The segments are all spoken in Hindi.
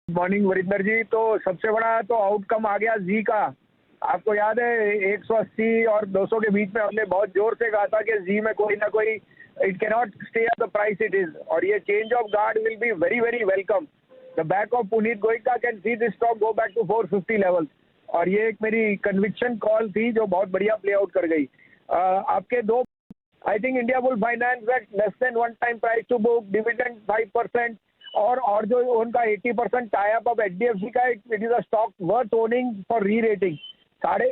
मॉर्निंग वरिंदर जी। तो सबसे बड़ा तो आउटकम आ गया जी का। आपको याद है 180 और 200 के बीच में हमने बहुत जोर से कहा था कि जी में कोई ना कोई it can not stay at the price it is, और ये change of guard will be very very welcome. The back of Puneet Goenka can see this stock go back to 450 level, और ये एक मेरी कन्विक्शन कॉल थी जो बहुत बढ़िया प्ले आउट कर गई। आपके दो, I think India bull finance at less than 1 time price to book, dividend 5%, और जो उनका 80% टाई अप ऑफ एचडीएफसी का, it is a stock worth owning for re rating.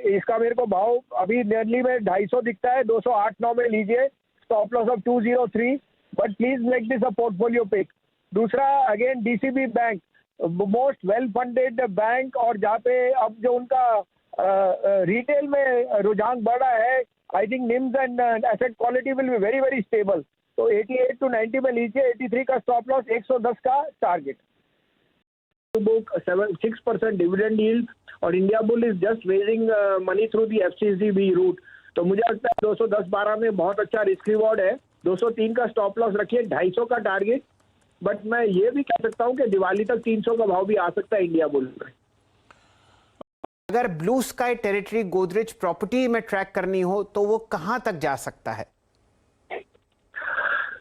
इसका मेरे को भाव अभी नियरली में 250 दिखता है, 208-9 में लीजिए, stop loss of 203, but please make this a portfolio pick. दूसरा again DCB bank, most well funded bank, और जहाँ पे अब जो उनका रिटेल में रुझान बढ़ा है, I think NIMS and asset quality will be very very stable. तो 88 to 90 में लीजिए, 83 का स्टॉप लॉस, 110 का टारगेट। बुक 6% डिविडेंड यील्ड, और India bull is just raising money through the FCCB route. तो मुझे लगता है 210-12 में बहुत अच्छा रिस्क रिवॉर्ड है। 203 का स्टॉप लॉस रखिए, 250 का टारगेट। बट मैं ये भी कह सकता हूँ कि दिवाली तक 300 का भाव भी आ सकता है इंडिया बुल में। अगर blue sky territory Godrej property में ट्रैक करनी हो तो वो कहां तक जा सकता है?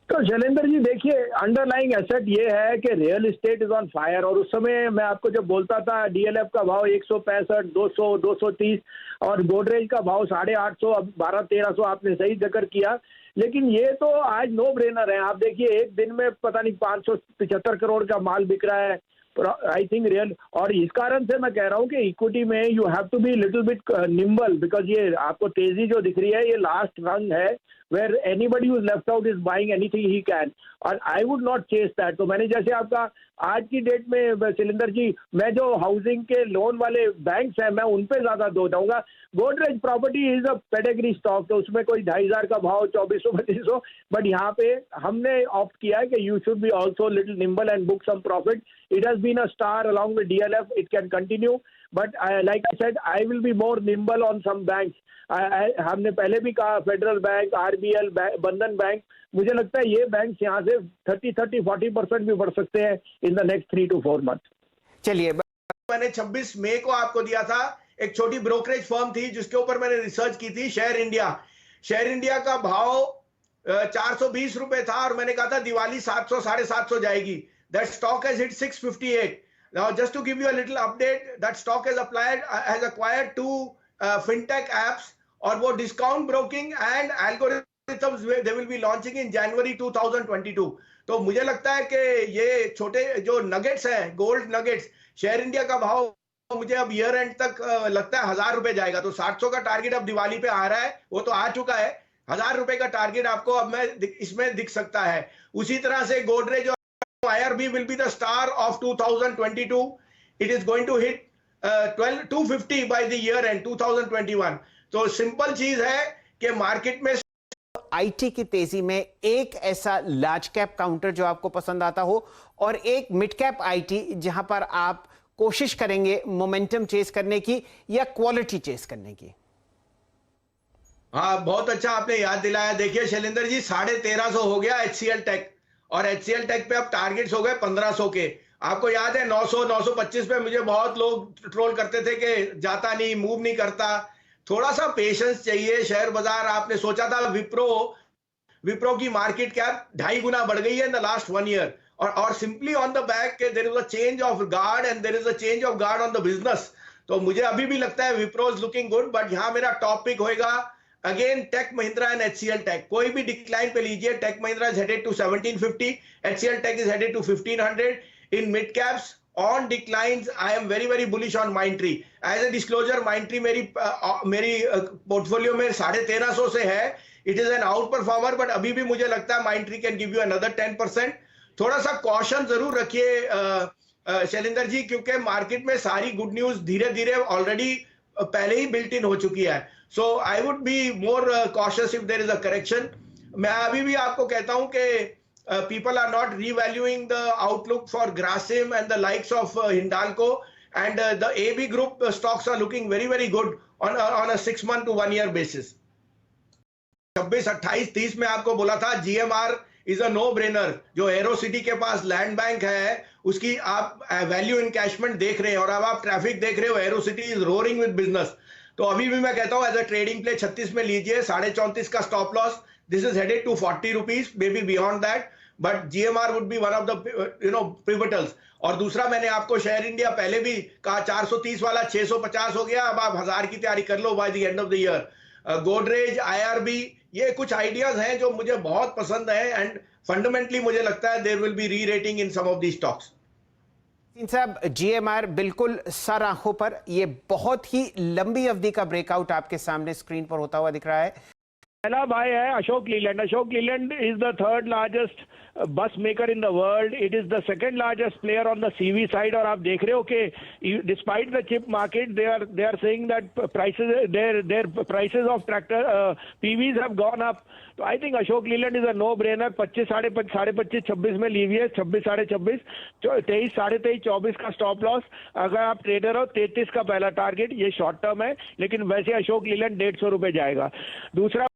तो शैलेंद्र जी देखिए, अंडरलाइंग एसेट ये है कि real estate is on fire, और उस समय मैं आपको जब बोलता था डीएलएफ का भाव 165, 200, 230, और गोदरेज का भाव 850, अब 1200-1300 आपने सही जिक्र किया। लेकिन ये तो आज नो ब्रेनर है। आप देखिए एक दिन में पता नहीं 575 करोड़ का माल बिक रहा है, आई थिंक रियल। और इस कारण से मैं कह रहा हूँ कि इक्विटी में you have to be little bit nimble, because ये आपको तेजी जो दिख रही है ये लास्ट रंग है, where anybody who is left out is buying anything he can, और I would not chase that। तो मैंने जैसे आपका आज की डेट में शैलेंद्र जी, मैं जो हाउसिंग के लोन वाले बैंक्स हैं मैं उन पे ज्यादा दो दूंगा। Godrej property is a pedigree stock, तो उसमें कोई 2500 का भाव 2400-2500, बट यहाँ पे हमने ऑप्ट किया है कि you should be also little nimble and book some profit. It has been a star along with DLF, it can continue, but like I said, I will be more nimble on some banks। हमने पहले भी कहा फेडरल बैंक, आरबीएल, बंधन बैंक, मुझे लगता है ये बैंक यहाँ से 30-40% भी बढ़ सकते हैं in the next 3 to 4 month. चलिए, मैंने 26 मई को आपको दिया था, एक छोटी ब्रोकरेज फर्म थी जिसके ऊपर मैंने रिसर्च की थी, शेयर इंडिया। शेयर इंडिया का भाव 420 रुपए था, और मैंने कहा था दिवाली 700-750 जाएगी। That stock has hit 658। Now just to give you a little update, that stock has acquired 2 fintech apps, और वो discount broking and algorithms they will be launching in January 2022। तो मुझे लगता है कि ये छोटे जो नगेट्स हैं, गोल्ड नगेट्स, शेयर इंडिया का भाव मुझे अब ईयर एंड तक लगता है 1000 रुपए जाएगा। तो 700 का टारगेट अब दिवाली पे आ रहा है, वो तो आ चुका है। 1000 रुपए का टारगेट आपको अब मैं इसमें दिख सकता है। उसी तरह से गोदरेज और IRB will be the star of 2022। It is going to hit 250 by the year end 2021। तो सिंपल चीज है कि मार्केट में आईटी की तेजी में एक ऐसा लार्ज कैप काउंटर जो आपको पसंद आता हो, और एक मिड कैप आईटी जहां पर आप कोशिश करेंगे मोमेंटम चेस करने की या क्वालिटी चेस करने की। हाँ, बहुत अच्छा आपने याद दिलाया। देखिए शैलेंद्र जी, 1350 हो गया एचसीएल टेक, और एचसीएल टेक पे अब टारगेट्स हो गए 1500 के। आपको याद है 900-925 पे मुझे बहुत लोग ट्रोल करते थे कि जाता नहीं, मूव नहीं करता। थोड़ा सा पेशेंस चाहिए। शेयर बाजार, आपने सोचा था विप्रो की मार्केट कैप 2.5 गुना बढ़ गई है इन द लास्ट 1 ईयर, और सिंपली ऑन द बैक के there is a change of guard and there is a change of guard on the business. तो मुझे अभी भी लगता है Wipro is looking good, but यहां मेरा टॉप पिक होएगा again tech Mahindra and HCL tech. कोई भी डिक्लाइन पे लीजिए। Tech Mahindra is headed to 1750, HCL tech is headed to 1500। In mid caps on declines, I am very very bullish on Mindtree. As a disclosure, Mindtree मेरी पोर्टफोलियो में 1350 से है। It is an out performer, but अभी भी मुझे लगता है Mindtree can give you another 10%। थोड़ा सा कॉशन जरूर रखिए शैलेंद्र जी, क्योंकि मार्केट में सारी गुड न्यूज धीरे धीरे ऑलरेडी पहले ही बिल्ट इन हो चुकी है। So I would be more cautious if there is a correction. मैं अभी भी आपको कहता हूं कि people are not revaluing the outlook for Grasim and the likes of Hindalco, and the AB group stocks are looking very very good on a 6 month to 1 year basis। 26, 28, 30 में आपको बोला था GMR is a no brainer. जो एरो सिटी के पास लैंड बैंक है उसकी आप वैल्यू इनकैशमेंट देख रहे हैं और अब आप ट्रैफिक देख रहे हो, Aerocity is roaring with business. तो अभी भी मैं कहता हूं एज अ ट्रेडिंग प्ले 36 में लीजिए, 34.5 का stop loss, this is headed to 40 rupees, may be beyond that, but GMR would be one of the pivotals. और दूसरा मैंने आपको शेयर इंडिया पहले भी कहा 430 वाला 650 हो गया, अब आप 1000 की तैयारी कर लो by the end of the year. Godrej, IRB, ये कुछ आइडियाज हैं जो मुझे बहुत पसंद है एंड फंडामेंटली मुझे लगता है there will be re rating in some of the stocks. साहब, जीएमआर बिल्कुल सर आंखों पर, ये बहुत ही लंबी अवधि का ब्रेकआउट आपके सामने स्क्रीन पर होता हुआ दिख रहा है। पहला भाई है Ashok Leyland. Ashok Leyland is the third largest bus maker in the world. It is the second largest player on the CV side. और आप देख रहे हो कि despite the chip market they are saying that their prices of tractor PVs have gone up. तो I think Ashok Leyland is a no brainer. 25, 25.5, 26 में लीजिए, 26, 26.5, 23, 23.5, 24 का स्टॉप लॉस। अगर आप ट्रेडर हो 33 का पहला टारगेट, ये शॉर्ट टर्म है, लेकिन वैसे अशोक लीलैंड 150 रुपए जाएगा। दूसरा